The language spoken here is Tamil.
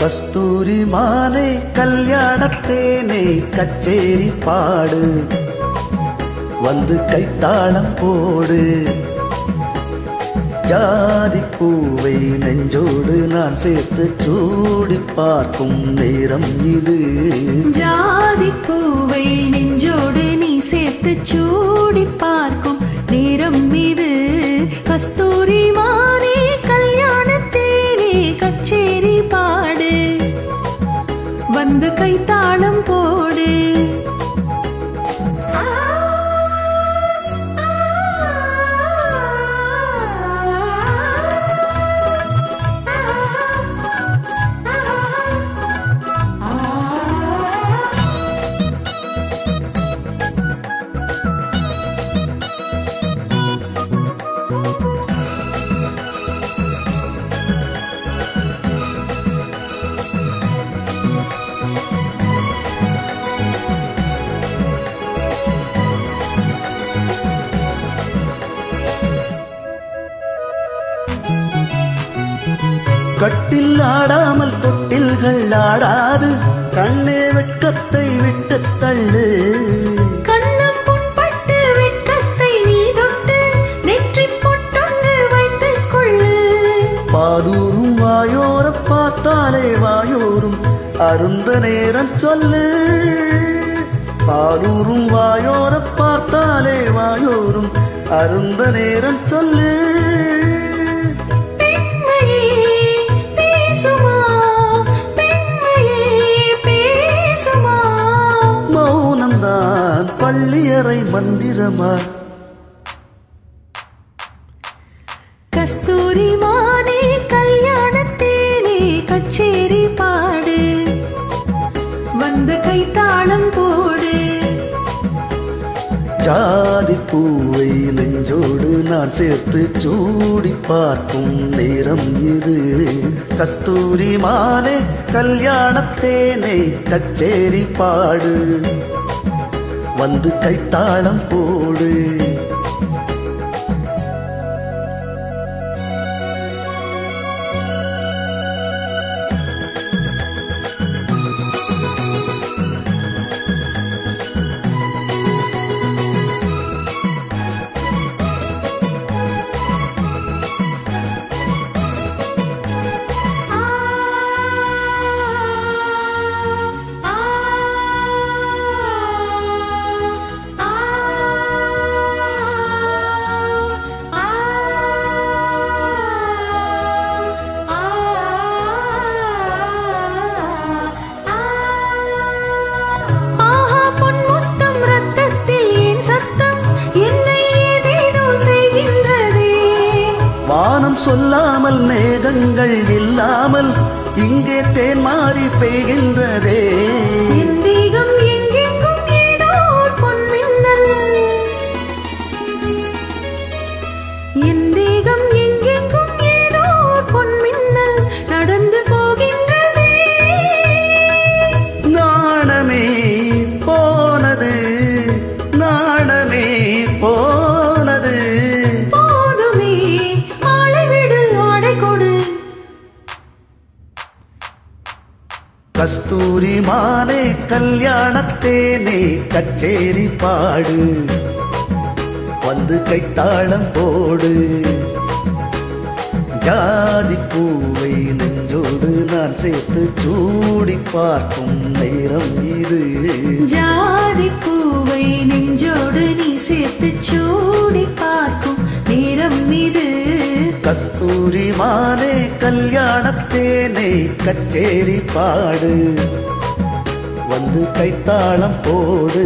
கஸ்தூரி மானே கல்யாணத்தேனே கச்சேரி பாடு வந்து கைத்தாளம் போடு ஜாதி பூவை நெஞ்சோடு நான் சேர்த்து சூடி பார்க்கும் நேரம் இது ஜாதி பூவை நெஞ்சோடு நீ சேர்த்து சூடி பார்க்கும் நேரம் இது கஸ்தூரி மானே கல்யாணத்தேனே கச்சேரி பாடு வந்து கைத்தாளம் போடு கட்டில் ஆடாமல் தொட்டில்கள் ஆடாது கண்ணே வெட்கத்தை விட்டு தள்ளு கண்ணம் புண்பட்டு வெட்கத்தை நீ தொட்டு நெற்றி பொட்டொன்று வைத்துக் கொள்ளு பாதூரும் வாயோர பார்த்தாலே வாயோரும் அருந்த நேரம் சொல்லு பாதூரும் வாயோர பார்த்தாலே வாயோரும் அருந்த நேரம் சொல்லு மௌனம்தான் பள்ளியறை மந்திரமா கஸ்தூரி மானே கல்யாணத்தேனே கச்சேரி பாடு வந்து கைத்தாளம் போடு ஜாதி பூவை நெஞ்சோடு நான் சேர்த்து சூடி பார்க்கும் நேரம் இது கஸ்தூரி மானே கல்யாணத்தேனே கச்சேரி பாடு வந்து கைத்தாளம் போடு வானம் சொல்லாமல் மேகங்கள் இல்லாமல் இங்கே தேன் மாறி பெய்கின்றதே தேகம் எங்கெங்கும் ஏதோ பொன்மின்னல் என் தேகம் எங்கெங்கும் ஏதோ பொன்மின்னல் நடந்து போகின்றதே நாணமே போனது நாணமே போனது கஸ்தூரி மானே கல்யாணத்தேனே கச்சேரி பாடு வந்து கைத்தாளம் போடு ஜாதி பூவை நெஞ்சோடு நான் சேர்த்து சூடி பார்க்கும் நேரம் இது ஜாதி பூவை நெஞ்சோடு நீ சேர்த்து சூடி பார்க்கும் நேரம் இது கஸ்தூரி மானே கல்யாணத்தேனே கச்சேரி பாடு வந்து கைத்தாளம் போடு